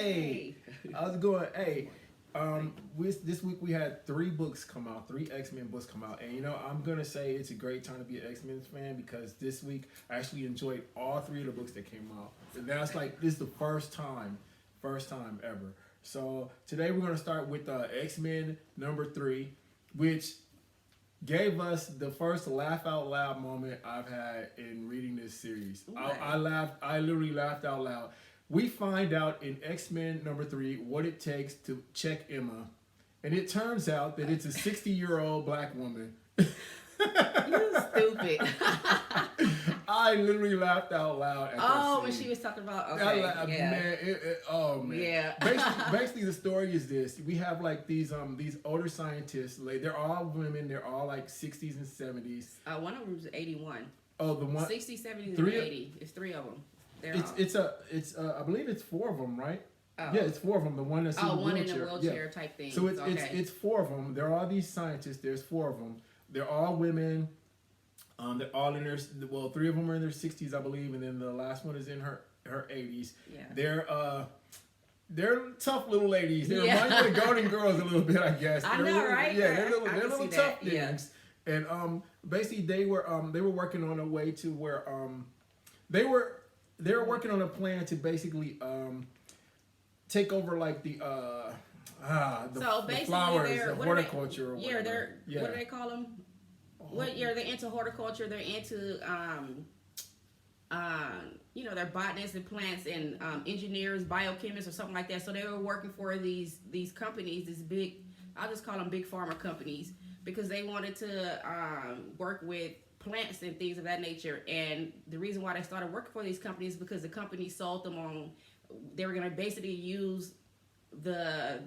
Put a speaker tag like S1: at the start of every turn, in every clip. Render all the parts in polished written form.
S1: Hey, how's it going? Hey, this week we had three books come out, three X-Men books come out, and I'm gonna say it's a great time to be an X-Men fan because this week I actually enjoyed all three of the books that came out. And that's like this is the first time ever. So today we're gonna start with X-Men #3, which gave us the first laugh out loud moment I've had in reading this series. I laughed. I literally laughed out loud. We find out in X-Men #3 what it takes to check Emma, and it turns out that it's a 60-year-old black woman.
S2: You stupid.
S1: I literally laughed out loud at that
S2: when
S1: scene.
S2: she was talking about
S1: Man,
S2: Yeah.
S1: Basically, the story is this: we have like these older scientists. Like they're all women. They're all like 60s and 70s.
S2: One of them was 81.
S1: Oh, the one
S2: 60, 70, and
S1: three-
S2: 80. It's three of them.
S1: It's I believe it's four of them, right?
S2: Oh.
S1: Yeah, it's four of them. The one that's in the
S2: one
S1: wheelchair.
S2: in the wheelchair
S1: Yeah.
S2: type thing.
S1: So it's four of them. There are these scientists. There's four of them. They're all women. They're all in their three of them are in their 60s, I believe, and then the last one is in her 80s.
S2: Yeah.
S1: They're tough little ladies. They remind me of the Golden Girls a little bit, I guess.
S2: I
S1: They're
S2: know,
S1: little,
S2: right?
S1: Yeah, they're
S2: I
S1: little
S2: can see
S1: tough
S2: that, yeah.
S1: things. And basically they were working on a way to where they were working on a plan to basically take over like the flowers, the horticulture. Or
S2: what do they call them?
S1: Oh.
S2: They're into horticulture. They're into they're botanists and plants and engineers, biochemists, or something like that. So they were working for these companies, these big, I'll just call them big pharma companies, because they wanted to work with plants and things of that nature. And the reason why they started working for these companies is because the companies sold them on, they were going to basically use the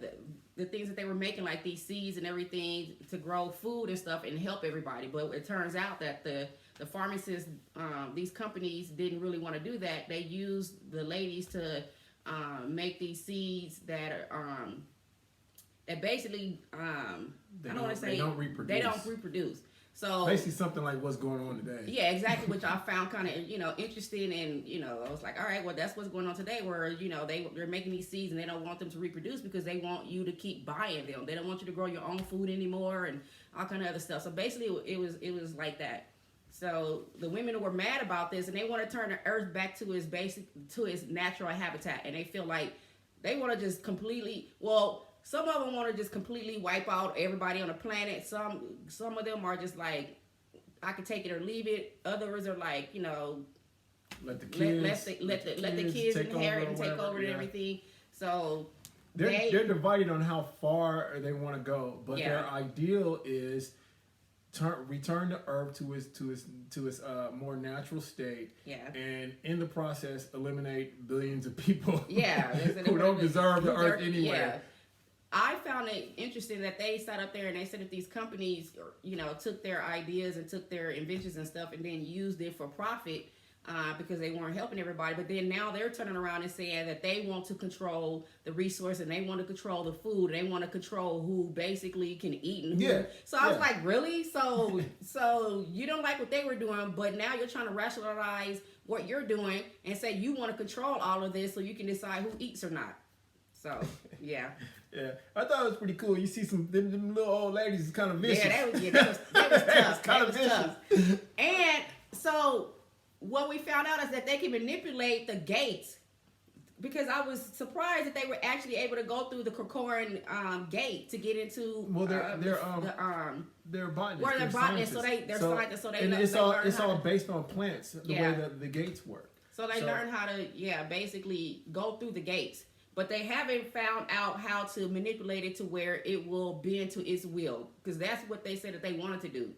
S2: things that they were making, like these seeds and everything, to grow food and stuff and help everybody. But it turns out that the pharmacists, these companies didn't really want to do that. They used the ladies to make these seeds that are that basically they don't reproduce. So
S1: basically something like what's going on today.
S2: Yeah, exactly, which I found kind of interesting, and I was like, all right, well, that's what's going on today, where they're making these seeds and they don't want them to reproduce because they want you to keep buying them. They don't want you to grow your own food anymore and all kind of other stuff. So basically, it was like that. So the women were mad about this, and they want to turn the earth back to its natural habitat, and they feel like they want to just completely some of them want to just completely wipe out everybody on the planet. Some of them are just like, I can take it or leave it. Others are like,
S1: let the kids
S2: inherit and take over and everything. So
S1: they're divided on how far they want to go, but their ideal is return the earth to its more natural state.
S2: Yeah.
S1: And in the process, eliminate billions of people.
S2: Yeah.
S1: who don't deserve the earth anyway.
S2: Yeah. I found it interesting that they sat up there and they said that these companies, took their ideas and took their inventions and stuff and then used it for profit because they weren't helping everybody. But then now they're turning around and saying that they want to control the resource and they want to control the food. And they want to control who basically can eat and who.
S1: Yeah.
S2: So I was like, really? So you don't like what they were doing, but now you're trying to rationalize what you're doing and say you want to control all of this so you can decide who eats or not. So, yeah.
S1: Yeah, I thought it was pretty cool. You see them little old ladies is kind of vicious.
S2: Yeah, that was tough.
S1: Kind of vicious.
S2: And so what we found out is that they can manipulate the gates, because I was surprised that they were actually able to go through the Krakoran gate to get into.
S1: Well, they're botanists.
S2: Where they're botanists, so they're scientists, so they
S1: and
S2: know.
S1: It's all based on plants. The way that the gates work.
S2: So they learn how to basically go through the gates. But they haven't found out how to manipulate it to where it will bend to its will, because that's what they said that they wanted to do.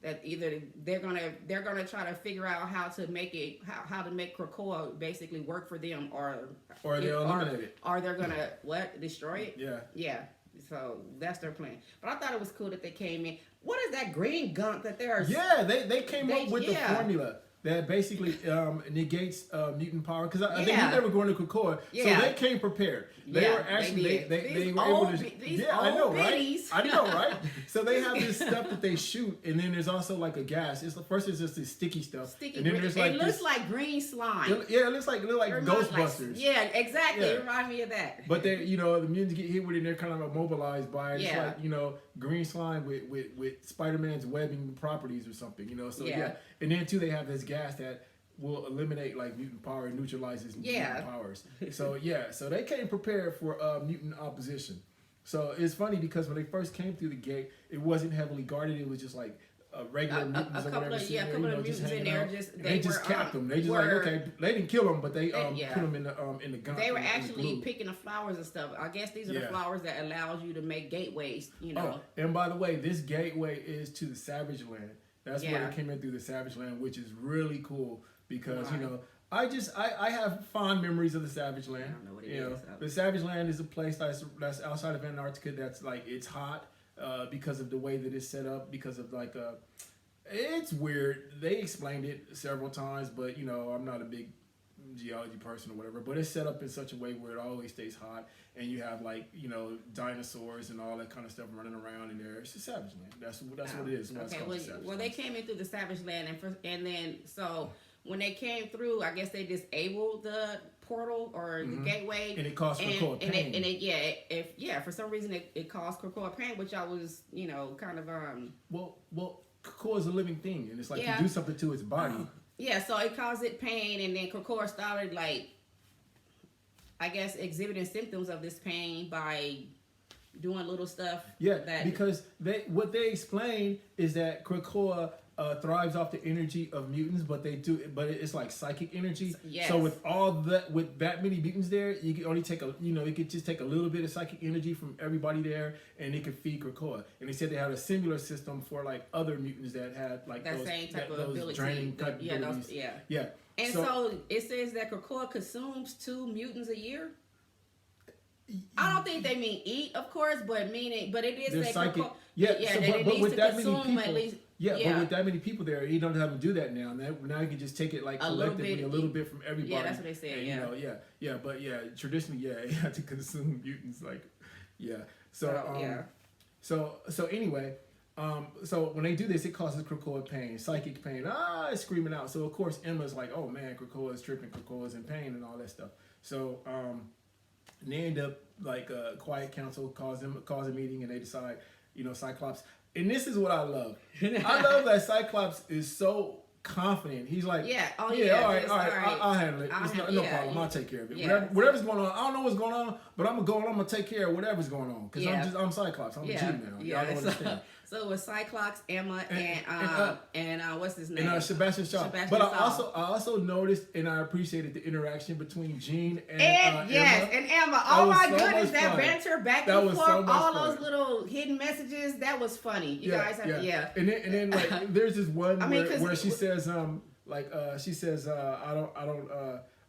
S2: That either they're gonna try to figure out how to make it how to make Krakoa basically work for them, or
S1: they'll eliminate it,
S2: or they're gonna destroy it.
S1: Yeah.
S2: So that's their plan. But I thought it was cool that they came in. What is that green gunk that they are?
S1: Yeah, they came up with the formula. that basically negates mutant power. Because I think
S2: Yeah.
S1: you never going to Krakoa,
S2: Yeah.
S1: so they came prepared. They
S2: Yeah,
S1: were actually
S2: they did.
S1: they
S2: These
S1: were able
S2: old
S1: to.
S2: bi- these
S1: Yeah, I know,
S2: old
S1: right?
S2: biddies.
S1: I know, right? So they have this stuff that they shoot, and then there's also like a gas. It's first it's just this sticky stuff,
S2: Sticky
S1: and then
S2: green.
S1: there's
S2: It
S1: like
S2: looks
S1: this.
S2: like green slime.
S1: Yeah, it looks like
S2: It reminds-
S1: Ghostbusters.
S2: yeah, exactly.
S1: Yeah.
S2: It reminds me of that.
S1: But they, the mutants get hit with it, and they're kind of immobilized by it. It's
S2: Yeah.
S1: like, green slime with Spider-Man's webbing properties or something, So
S2: Yeah.
S1: and then too they have this gas that will eliminate like mutant power and neutralizes mutant powers. So so they came prepared for mutant opposition. So it's funny because when they first came through the gate, it wasn't heavily guarded. It was just like regular mutants or
S2: couple
S1: whatever.
S2: of
S1: sitting there,
S2: couple of
S1: just
S2: mutants in
S1: hanging
S2: there.
S1: out.
S2: Just
S1: They just capped them. They just like, okay, they didn't kill them, but they
S2: yeah.
S1: put them in the gun.
S2: They were
S1: in the
S2: actually
S1: glue.
S2: picking the flowers and stuff. I guess these are the
S1: Yeah.
S2: flowers that allows you to make gateways.
S1: Oh, and by the way, this gateway is to the Savage Land. That's where
S2: Yeah.
S1: they came in through the Savage Land, which is really cool because
S2: Right.
S1: I have fond memories of the Savage Land.
S2: I don't know what it is.
S1: The Savage Land is a place that's outside of Antarctica. That's like it's hot because of the way that it's set up. Because of like it's weird. They explained it several times, but I'm not a big geology person or whatever, but it's set up in such a way where it always stays hot, and you have like dinosaurs and all that kind of stuff running around in there. It's a savage land. That's what it is. That's
S2: Okay,
S1: called the Savage
S2: well,
S1: Land.
S2: they came in through the Savage Land, and then so when they came through, I guess they disabled the portal or the gateway,
S1: And it caused Krakoa pain.
S2: for some reason it caused Krakoa pain, which I was kind of
S1: Well, Krakoa is a living thing, and it's like
S2: Yeah.
S1: you do something to its body.
S2: so it caused it pain, and then Krakoa started like I guess exhibiting symptoms of this pain by doing little stuff.
S1: Yeah, because what they explain is that Krakoa thrives off the energy of mutants, but it's like psychic energy.
S2: Yes.
S1: So with that many mutants there, you can only take you could just take a little bit of psychic energy from everybody there, and it could feed Krakoa. And they said they had a similar system for like other mutants that had like
S2: that
S1: those,
S2: same type of
S1: those
S2: ability.
S1: draining type abilities. Yeah.
S2: And so it says that Krakoa consumes 2 mutants a year. I don't think they mean eat, of course, but it is
S1: They're
S2: that
S1: psychic.
S2: Krakoa,
S1: So,
S2: that it
S1: but
S2: needs
S1: with
S2: to
S1: that many
S2: consume
S1: people,
S2: at least.
S1: but with that many people there, you don't have to do that now. Now you can just take it like
S2: A little
S1: collectively,
S2: bit.
S1: a little bit from everybody.
S2: Yeah, that's what they said.
S1: And, but traditionally, you have to consume mutants, So anyway, so when they do this, it causes Krakoa pain, psychic pain. It's screaming out. So of course Emma's like, oh man, Krakoa is tripping, Krakoa is in pain, and all that stuff. So and they end up like Quiet Council calls a meeting, and they decide, Cyclops. And this is what I love. I love that Cyclops is so confident. He's like, all right, I'll handle it. It's no problem. I'll take care of it. Whatever's going on, I don't know what's going on, but I'm gonna take care of whatever's going on because I'm Cyclops. I'm a G now. Y'all don't understand.
S2: So it was Cyclops, Emma, and what's his name?
S1: And Sebastian Shaw.
S2: Sebastian
S1: But
S2: Shaw.
S1: I also noticed and I appreciated the interaction between Jean and
S2: Emma.
S1: And
S2: Emma. Oh
S1: was
S2: my
S1: so
S2: goodness,
S1: much
S2: that
S1: fun.
S2: banter back
S1: That
S2: and
S1: was
S2: forth,
S1: so much
S2: all
S1: fun.
S2: those little hidden messages, that was funny. You guys have
S1: And then like there's this one
S2: mean,
S1: where she says I don't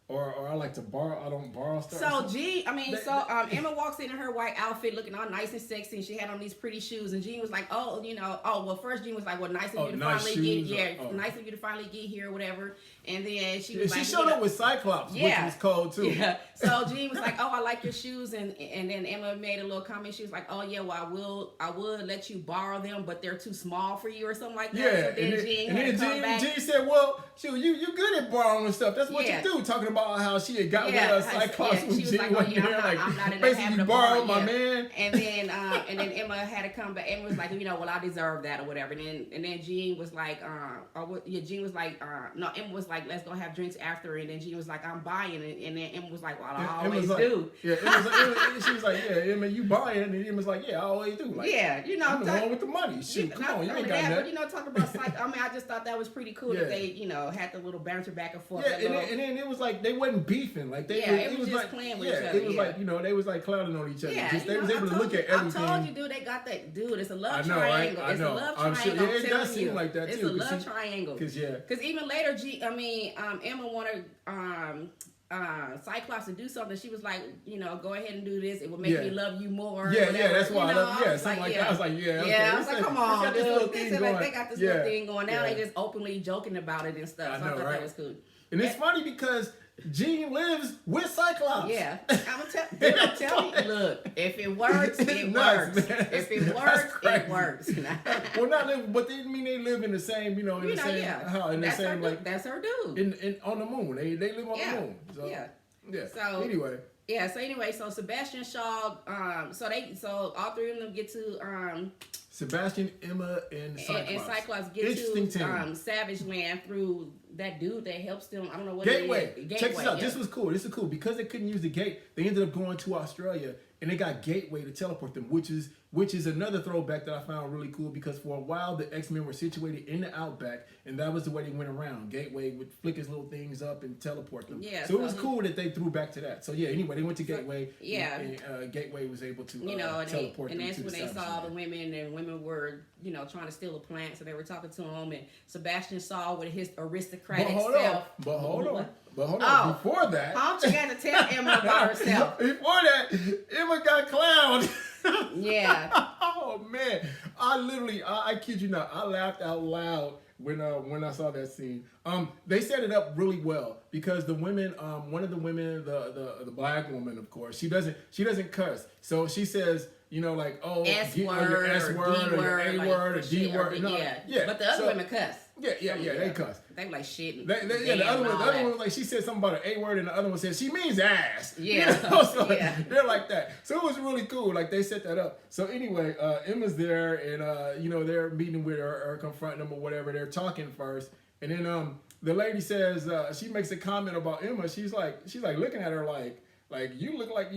S1: or I like to borrow. I don't borrow stuff.
S2: So Emma walks in her white outfit, looking all nice and sexy, and she had on these pretty shoes. And Jean was like, first Jean was like, well, nice of you to nice of you to finally get here, or whatever. And then she was
S1: she showed up with Cyclops, which was cold too.
S2: Yeah. So Jean was like, oh, I like your shoes, and then Emma made a little comment. She was like, oh yeah, well I would let you borrow them, but they're too small for you, or something like that.
S1: Yeah.
S2: So then
S1: Jean said, well, you good at borrowing stuff. That's what you do. Talking about how she had got with Cyclops when Jean went there,
S2: I'm not in the
S1: basically
S2: habit
S1: you
S2: of
S1: borrowed
S2: borrowing,
S1: my man.
S2: And then Emma had to come back. Emma was like, well, I deserve that or whatever. And then Jean was like, Jean was like, no, Emma was like, let's go have drinks after. And then Jean was like, I'm buying it. And then Emma was like, well, I always do.
S1: Yeah, she was like, yeah, Emma, you buying it? And Emma was like, yeah, I always do. Like, I'm the one with the money. Shoot, come on, you ain't got nothing.
S2: But talking about I just thought that was pretty cool that they, had the little banter back and forth.
S1: Yeah, and then it was like they wasn't beefing. Like
S2: it was just like, playing with each other.
S1: It was like, they was like clowning on each other.
S2: Yeah,
S1: they was able to look at everything.
S2: I told you, dude, they got that. Dude, it's a love
S1: triangle.
S2: Right?
S1: I know.
S2: It's a love
S1: I'm
S2: triangle.
S1: Sure. It does seem like that too.
S2: It's a love triangle.
S1: Because
S2: even later, Emma wanted Cyclops to do something, she was like, go ahead and do this. It will make
S1: Yeah.
S2: me love you more.
S1: Yeah,
S2: whatever.
S1: that's why I love. Yeah,
S2: was
S1: something like
S2: yeah.
S1: that. I was like, yeah, okay.
S2: Yeah, I was like, come on,
S1: got this little
S2: dude.
S1: thing
S2: They
S1: going.
S2: got this
S1: Yeah.
S2: little thing going. Now
S1: Yeah.
S2: they just openly joking about it and stuff.
S1: I
S2: So
S1: know,
S2: I thought
S1: right?
S2: that was cool.
S1: And it's funny because Jean lives with Cyclops.
S2: Yeah, I'm telling you, look, if it works,
S1: It's
S2: it
S1: nuts,
S2: works.
S1: man.
S2: If it
S1: That's
S2: works,
S1: crazy.
S2: it works.
S1: Well, not live, but they mean they live in the same, in the same how in the
S2: That's
S1: same
S2: her,
S1: like
S2: that's her dude.
S1: in on the moon. They live on the moon. So,
S2: Yeah.
S1: Yeah.
S2: So-
S1: anyway,
S2: Yeah, so anyway, so Sebastian Shaw, so all three of them get to
S1: Sebastian, Emma, and Cyclops.
S2: and Cyclops get
S1: Interesting
S2: to
S1: team.
S2: Savage Land through that dude that helps them. I don't know what
S1: Gateway.
S2: it is.
S1: Check this out.
S2: yeah.
S1: This was cool. This is cool because they couldn't use the gate. They ended up going to Australia, and they got Gateway to teleport them, which is another throwback that I found really cool because for a while the X-Men were situated in the Outback, and that was the way they went around. Gateway would flick his little things up and teleport them.
S2: Yeah,
S1: So it was
S2: so-
S1: cool that they threw back to that. So yeah. Anyway, they went to Gateway.
S2: yeah.
S1: And
S2: Gateway
S1: was able to
S2: and
S1: teleport
S2: and
S1: them
S2: that's
S1: to
S2: when
S1: the
S2: they
S1: Savage
S2: saw the
S1: Land.
S2: women, and women were, trying to steal a plant, so they were talking to him, and Sebastian saw with his aristocratic self.
S1: But hold on.
S2: Oh.
S1: Before that,
S2: How don't you got to tell Emma about herself?
S1: Before that, Emma got clowned.
S2: Yeah.
S1: Oh man, I kid you not, I laughed out loud when I saw that scene. They set it up really well because the women, one of the women, the black woman, of course, she doesn't cuss, so she says, like, oh,
S2: S
S1: your
S2: word,
S1: S word, or your A word, or D word,
S2: yeah. But the other women cuss.
S1: Yeah, they cuss.
S2: They were like shit. And
S1: The other one was like, she said something about an A word, and the other one said she means ass.
S2: Yeah.
S1: So
S2: Yeah.
S1: they're like that. So it was really cool. Like they set that up. So anyway, Emma's there, and they're meeting with her or confronting them or whatever. They're talking first, and then the lady says she makes a comment about Emma. She's like looking at her like you look like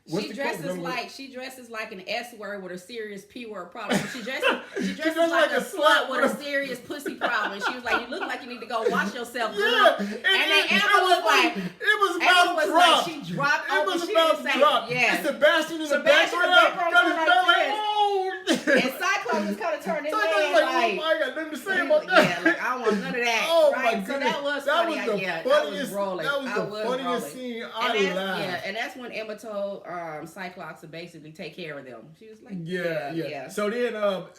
S1: what's
S2: She
S1: the quote?
S2: dresses like an S word with a serious P word problem. She dresses
S1: dresses
S2: like a
S1: slut
S2: slut with a serious pussy problem. She was like, "You look like you need to go wash yourself, girl."
S1: Yeah,
S2: And then Emma was like,
S1: it was
S2: Emma
S1: about
S2: was
S1: drop.
S2: like, she dropped
S1: It
S2: over.
S1: was
S2: She
S1: about
S2: didn't say,
S1: drop.
S2: yeah.
S1: And Sebastian in the
S2: Sebastian in the
S1: background
S2: background
S1: got his
S2: going
S1: belly
S2: like
S1: like,
S2: this.
S1: oh.
S2: And Cyclops was kind of turning his
S1: So I
S2: head
S1: was
S2: like,
S1: I got nothing to say about that.
S2: yeah, like I don't want none of that.
S1: Oh
S2: right?
S1: my
S2: So
S1: goodness,
S2: that was
S1: that
S2: funny.
S1: was the
S2: I
S1: funniest.
S2: was rolling.
S1: That was
S2: I
S1: the
S2: was
S1: funniest
S2: rolling.
S1: scene.
S2: And
S1: I
S2: that's,
S1: laughed.
S2: yeah, and that's when Emma told Cyclops to basically take care of them. She was like,
S1: Yeah. So then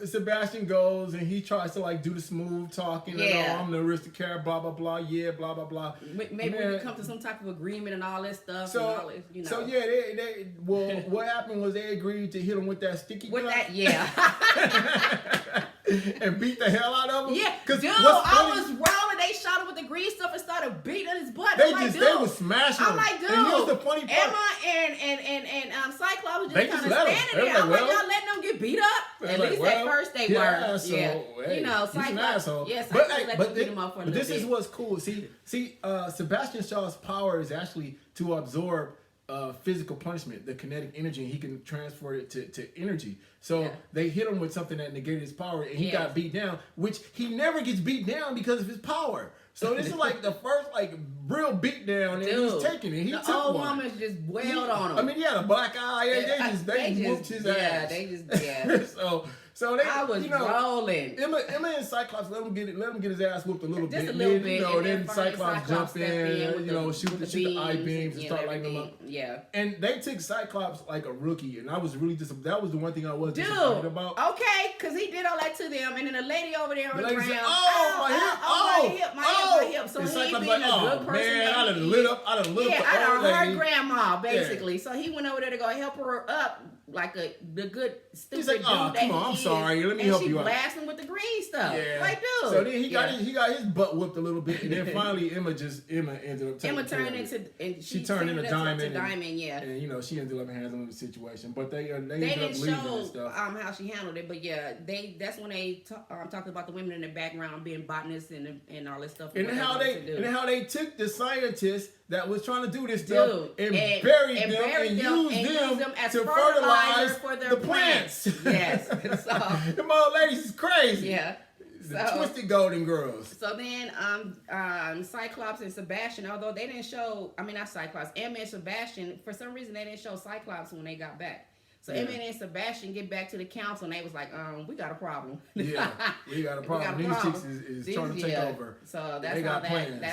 S1: Sebastian goes and he tries to like do the smooth talking.
S2: Yeah.
S1: And, I'm the aristocrat. Blah blah blah. Yeah. Blah blah blah.
S2: Maybe we
S1: Man.
S2: could come to some type of agreement and all this stuff.
S1: So,
S2: and all this,
S1: so yeah, they what happened was they agreed to hit him with that sticky
S2: with
S1: gun
S2: that, yeah.
S1: and beat the hell out of him.
S2: Yeah,
S1: Cause
S2: dude,
S1: what's
S2: I
S1: funny-
S2: was rolling. They shot him with the green stuff and started beating his butt.
S1: They
S2: I'm like,
S1: they
S2: dude.
S1: was smashing
S2: I'm
S1: him.
S2: like, dude.
S1: And here's the funny part.
S2: Emma and Cyclops was
S1: They
S2: just
S1: just
S2: kind of
S1: let 'em.
S2: standing
S1: They
S2: there.
S1: was
S2: I'm
S1: like,
S2: like,
S1: well.
S2: y'all letting them get beat up?
S1: They're
S2: At
S1: like,
S2: least
S1: well,
S2: at first they
S1: yeah,
S2: were.
S1: asshole.
S2: Yeah,
S1: Hey,
S2: you know,
S1: he's an
S2: Cyclops.
S1: asshole.
S2: Yes,
S1: But,
S2: Cyclops let them beat him up for a
S1: but
S2: little
S1: this is
S2: bit.
S1: what's cool. See, Sebastian Shaw's power is actually to absorb physical punishment, the kinetic energy, and he can transfer it to energy. So
S2: Yeah.
S1: they hit him with something that negated his power, and he
S2: Yes.
S1: got beat down, which he never gets beat down because of his power. So this is like the first real beat down, and
S2: Dude,
S1: he's taking it. He
S2: the
S1: took
S2: old
S1: one.
S2: woman just wailed on him.
S1: I mean, he had a black eye. They just whooped his ass.
S2: Yeah.
S1: So they,
S2: I was rolling.
S1: Emma and Cyclops let him get his ass whooped a little
S2: Just
S1: bit.
S2: a little
S1: then,
S2: bit.
S1: then
S2: and then finally
S1: Cyclops jump
S2: stepped
S1: in,
S2: with
S1: shoot
S2: with
S1: the eye beams
S2: beams
S1: and start lighting them up.
S2: Yeah.
S1: And they took Cyclops like a rookie, and I was really that was the one thing I was
S2: Dude,
S1: disappointed about.
S2: okay, because he did all that to them, and then the lady over there on
S1: The
S2: the
S1: lady
S2: ground,
S1: said, my hip,
S2: my hip. So
S1: and
S2: he
S1: Cyclops
S2: being
S1: like,
S2: a
S1: oh
S2: good person.
S1: man,
S2: that
S1: I done
S2: he
S1: lit
S2: is.
S1: up
S2: Yeah, I
S1: the old
S2: done
S1: lady.
S2: her grandma, basically. So he went over there to go help her up, like the good stupid
S1: He's like, oh,
S2: dude
S1: come
S2: that
S1: on,
S2: he
S1: I'm
S2: is.
S1: sorry, let me
S2: and
S1: help
S2: she
S1: you out.
S2: blasted him with the green stuff.
S1: Yeah.
S2: Like, dude.
S1: So then he got his butt whooped a little bit, and then finally Emma ended up taking
S2: Emma
S1: care of
S2: turned
S1: it.
S2: into, and
S1: She turned into Diamond.
S2: To Diamond, yeah.
S1: And she ended up handling the situation, but they
S2: They
S1: ended up
S2: didn't
S1: leaving
S2: show
S1: and stuff.
S2: how she handled it, but yeah, that's when they talked about the women in the background being botanists and all this stuff.
S1: And then how they took the scientists that was trying to do this
S2: Dude,
S1: stuff and buried them and used them
S2: as
S1: to
S2: fertilizer
S1: fertilize
S2: for their
S1: the plants.
S2: Yes. So
S1: Them old ladies is crazy.
S2: yeah.
S1: The twisted golden girls.
S2: So then, Cyclops and Sebastian, although they didn't show, not Cyclops, Emma and Sebastian, for some reason they didn't show Cyclops when they got back. So Emmett and Sebastian get back to the council, and they was like, we got a problem.
S1: Yeah, we got a problem. These chicks is trying to take over.
S2: So that's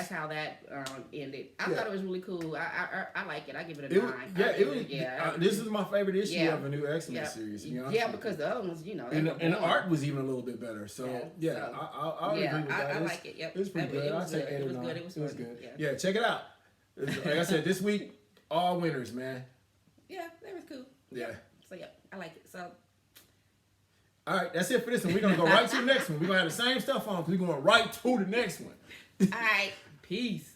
S2: how that ended. I thought it was really cool. I like it. I give it a 9.
S1: This is my favorite issue of a new X-Men series.
S2: Yeah, because the other ones,
S1: and the art was even a little bit better. So I agree with that.
S2: I like it. Yep.
S1: It was pretty good. I'd say 8 or 9.
S2: It was good.
S1: Yeah, check it out. Like I said, this week, all winners, man.
S2: Yeah, that was cool.
S1: Yeah.
S2: So I like it. So.
S1: All right, that's it for this one. We're gonna go right to the next one. We're gonna have the same stuff on because we're going right to the next one.
S2: All right, peace.